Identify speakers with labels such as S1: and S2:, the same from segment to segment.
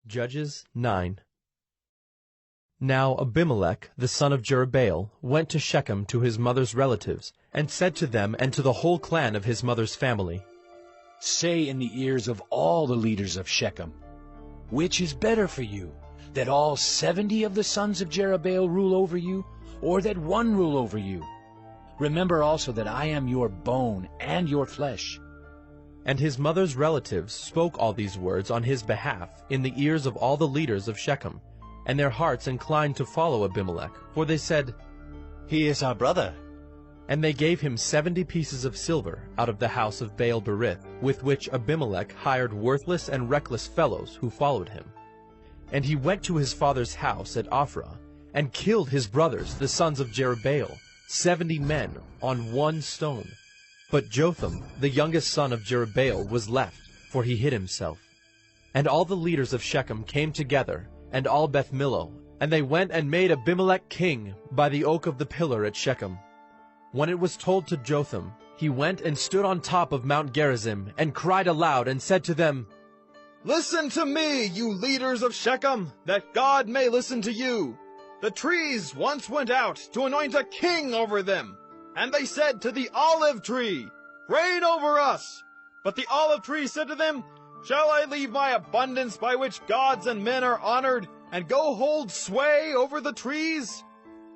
S1: Judges 9. Now Abimelech the son of Jerubbaal went to Shechem to his mother's relatives, and said to them and to the whole clan of his mother's family,
S2: Say in the ears of all the leaders of Shechem, which is better for you, that all 70 of the sons of Jerubbaal rule over you, or that one rule over you? Remember also that I am your bone and your flesh.
S1: And his mother's relatives spoke all these words on his behalf in the ears of all the leaders of Shechem, and their hearts inclined to follow Abimelech, for they said,
S3: He is our brother.
S1: And they gave him 70 pieces of silver out of the house of Baal-berith, with which Abimelech hired worthless and reckless fellows who followed him. And he went to his father's house at Ophrah, and killed his brothers, the sons of Jerubbaal, 70 men on one stone. But Jotham, the youngest son of Jerubbaal, was left, for he hid himself. And all the leaders of Shechem came together, and all Beth Millo, and they went and made Abimelech king by the oak of the pillar at Shechem. When it was told to Jotham, he went and stood on top of Mount Gerizim, and cried aloud, and said to them,
S4: Listen to me, you leaders of Shechem, that God may listen to you. The trees once went out to anoint a king over them, and they said to the olive tree, Reign over us. But the olive tree said to them, Shall I leave my abundance by which gods and men are honored, and go hold sway over the trees?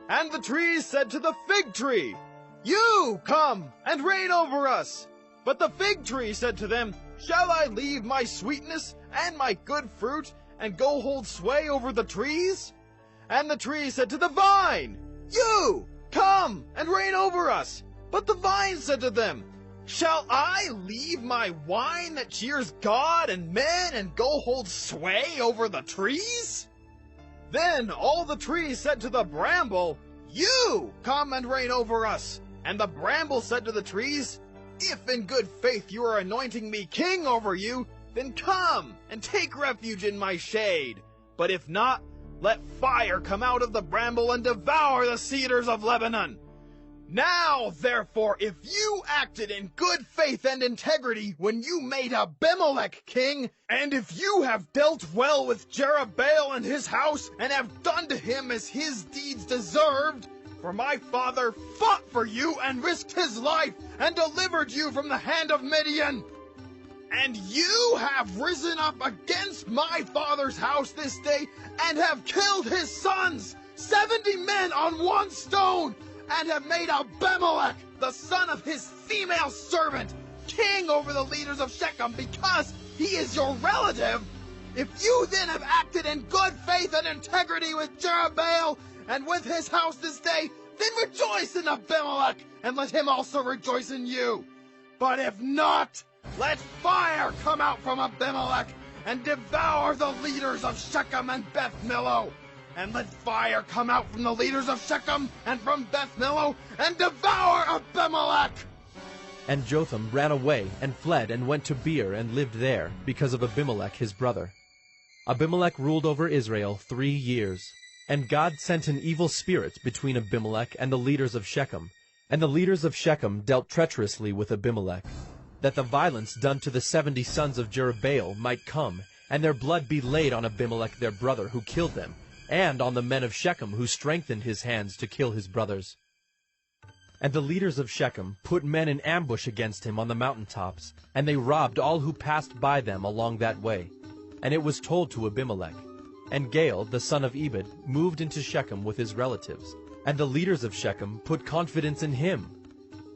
S4: And the trees said to the fig tree, You come and reign over us. But the fig tree said to them, Shall I leave my sweetness and my good fruit, and go hold sway over the trees? And the tree said to the vine, You come and reign over us. But the vine said to them, Shall I leave my wine that cheers God and men, and go hold sway over the trees? Then all the trees said to the bramble, You come and reign over us. And the bramble said to the trees, If in good faith you are anointing me king over you, then come and take refuge in my shade. But if not, let fire come out of the bramble and devour the cedars of Lebanon. Now, therefore, if you acted in good faith and integrity when you made Abimelech king, and if you have dealt well with Jerubbaal and his house, and have done to him as his deeds deserved, for my father fought for you and risked his life and delivered you from the hand of Midian, and you have risen up against my father's house this day, and have killed his sons, 70 men on one stone, and have made Abimelech, the son of his female servant, king over the leaders of Shechem, because he is your relative. If you then have acted in good faith and integrity with Jerubbaal and with his house this day, then rejoice in Abimelech, and let him also rejoice in you. But if not, let fire come out from Abimelech, and devour the leaders of Shechem and Beth Millo. And let fire come out from the leaders of Shechem and from Beth Millo, and devour Abimelech.
S1: And Jotham ran away and fled and went to Beer and lived there, because of Abimelech his brother. Abimelech ruled over Israel 3 years. And God sent an evil spirit between Abimelech and the leaders of Shechem. And the leaders of Shechem dealt treacherously with Abimelech, that the violence done to the 70 sons of Jerubbaal might come, and their blood be laid on Abimelech their brother who killed them, and on the men of Shechem who strengthened his hands to kill his brothers. And the leaders of Shechem put men in ambush against him on the mountaintops, and they robbed all who passed by them along that way. And it was told to Abimelech. And Gaal, the son of Ebed, moved into Shechem with his relatives, and the leaders of Shechem put confidence in him.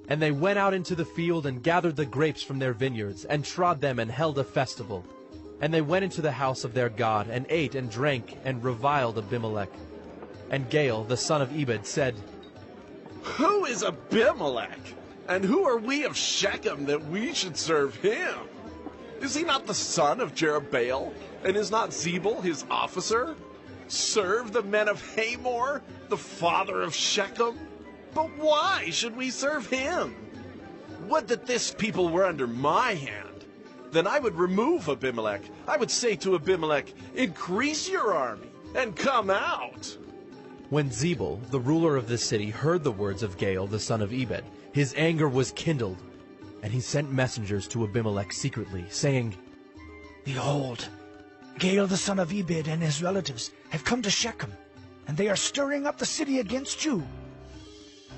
S1: And they went out into the field and gathered the grapes from their vineyards, and trod them and held a festival. And they went into the house of their God, and ate and drank, and reviled Abimelech. And Gaal, the son of Ebed, said,
S5: Who is Abimelech? And who are we of Shechem that we should serve him? Is he not the son of Jerubbaal? And is not Zebul his officer? Serve the men of Hamor, the father of Shechem? But why should we serve him? Would that this people were under my hand. Then I would remove Abimelech. I would say to Abimelech, Increase your army, and come out.
S1: When Zebul, the ruler of the city, heard the words of Gaal, the son of Ebed, his anger was kindled, and he sent messengers to Abimelech secretly, saying,
S3: Behold,
S6: Gael the son of Ebed and his relatives have come to Shechem, and they are stirring up the city against you.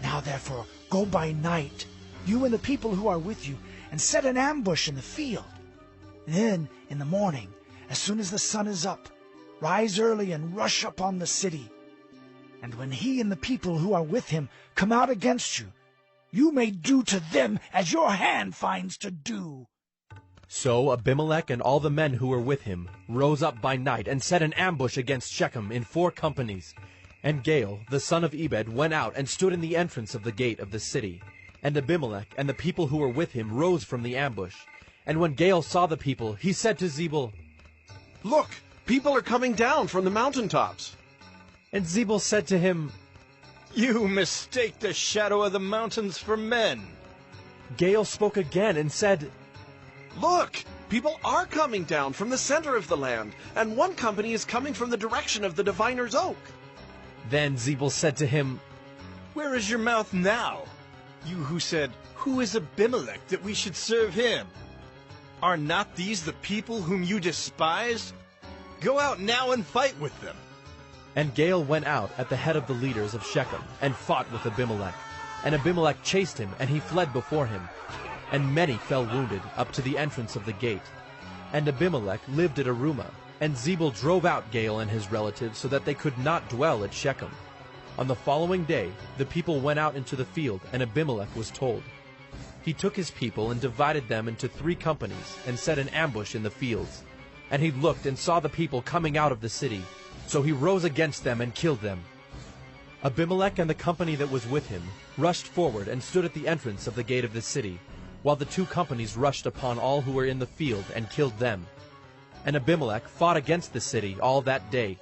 S6: Now therefore go by night, you and the people who are with you, and set an ambush in the field. Then in the morning, as soon as the sun is up, rise early and rush upon the city. And when he and the people who are with him come out against you, you may do to them as your hand finds to do.
S1: So Abimelech and all the men who were with him rose up by night and set an ambush against Shechem in 4 companies. And Gael, the son of Ebed, went out and stood in the entrance of the gate of the city. And Abimelech and the people who were with him rose from the ambush. And when Gael saw the people, he said to Zebul,
S5: Look, people are coming down from the mountaintops.
S1: And Zebul said to him,
S4: You mistake the shadow of the mountains for men.
S1: Gael spoke again and said,
S5: Look, people are coming down from the center of the land, and one company is coming from the direction of the diviner's oak.
S1: Then Zebul said to him,
S4: Where is your mouth now? You who said, Who is Abimelech that we should serve him? Are not these the people whom you despise? Go out now and fight with them.
S1: And Gael went out at the head of the leaders of Shechem and fought with Abimelech. And Abimelech chased him, and he fled before him. And many fell wounded up to the entrance of the gate. And Abimelech lived at Arumah, and Zebul drove out Gael and his relatives so that they could not dwell at Shechem. On the following day, the people went out into the field, and Abimelech was told. He took his people and divided them into 3 companies, and set an ambush in the fields. And he looked and saw the people coming out of the city, so he rose against them and killed them. Abimelech and the company that was with him rushed forward and stood at the entrance of the gate of the city, while the 2 companies rushed upon all who were in the field and killed them. And Abimelech fought against the city all that day.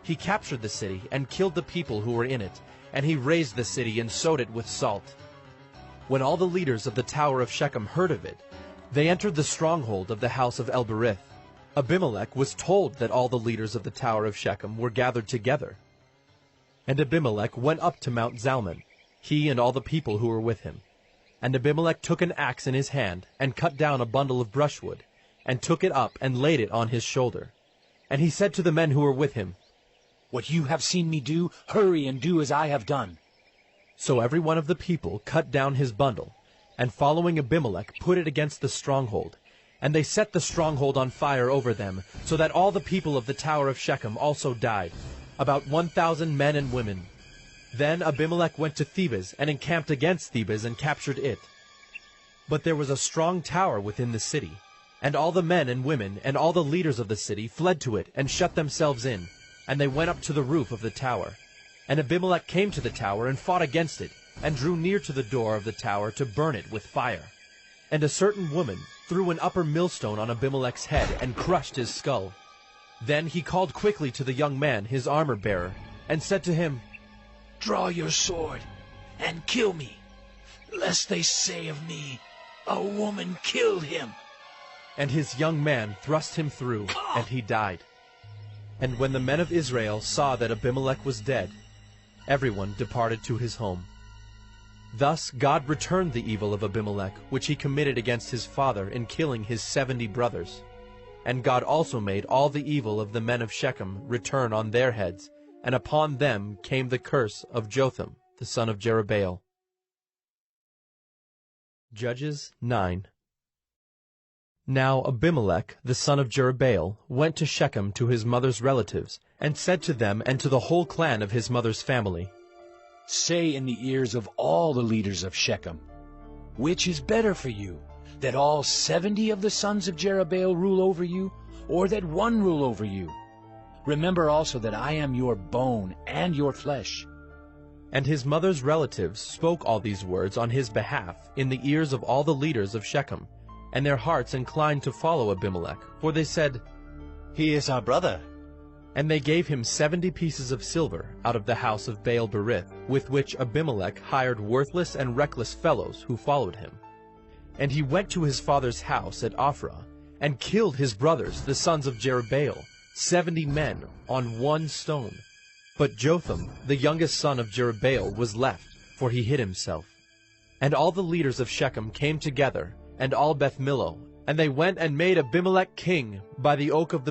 S1: He captured the city and killed the people who were in it, and he razed the city and sowed it with salt. When all the leaders of the tower of Shechem heard of it, they entered the stronghold of the house of El-Berith. Abimelech was told that all the leaders of the tower of Shechem were gathered together. And Abimelech went up to Mount Zalmon, he and all the people who were with him. And Abimelech took an axe in his hand, and cut down a bundle of brushwood, and took it up and laid it on his shoulder. And he said to the men who were with him,
S2: What you have seen me do, hurry and do as I have done.
S1: So every one of the people cut down his bundle, and following Abimelech put it against the stronghold. And they set the stronghold on fire over them, so that all the people of the tower of Shechem also died, about 1,000 men and women. Then Abimelech went to Thebez and encamped against Thebez and captured it. But there was a strong tower within the city, and all the men and women and all the leaders of the city fled to it and shut themselves in, and they went up to the roof of the tower. And Abimelech came to the tower and fought against it, and drew near to the door of the tower to burn it with fire. And a certain woman threw an upper millstone on Abimelech's head and crushed his skull. Then he called quickly to the young man, his armor-bearer, and said to him,
S6: Draw your sword and kill me, lest they say of me, A woman killed him.
S1: And his young man thrust him through, and he died. And when the men of Israel saw that Abimelech was dead, everyone departed to his home. Thus God returned the evil of Abimelech, which he committed against his father in killing his 70 brothers. And God also made all the evil of the men of Shechem return on their heads, and upon them came the curse of Jotham, the son of Jerubbaal. Judges 9. Now Abimelech, the son of Jerubbaal, went to Shechem to his mother's relatives, and said to them and to the whole clan of his mother's family,
S2: Say in the ears of all the leaders of Shechem, Which is better for you, that all 70 of the sons of Jerubbaal rule over you, or that one rule over you? Remember also that I am your bone and your flesh.
S1: And his mother's relatives spoke all these words on his behalf in the ears of all the leaders of Shechem, and their hearts inclined to follow Abimelech, for they said,
S3: He is our brother.
S1: And they gave him 70 pieces of silver out of the house of Baal-berith, with which Abimelech hired worthless and reckless fellows who followed him. And he went to his father's house at Ophrah, and killed his brothers, the sons of Jerubbaal, 70 men, on one stone. But Jotham, the youngest son of Jerubbaal, was left, for he hid himself. And all the leaders of Shechem came together, and all Beth Millo, and they went and made Abimelech king by the oak of the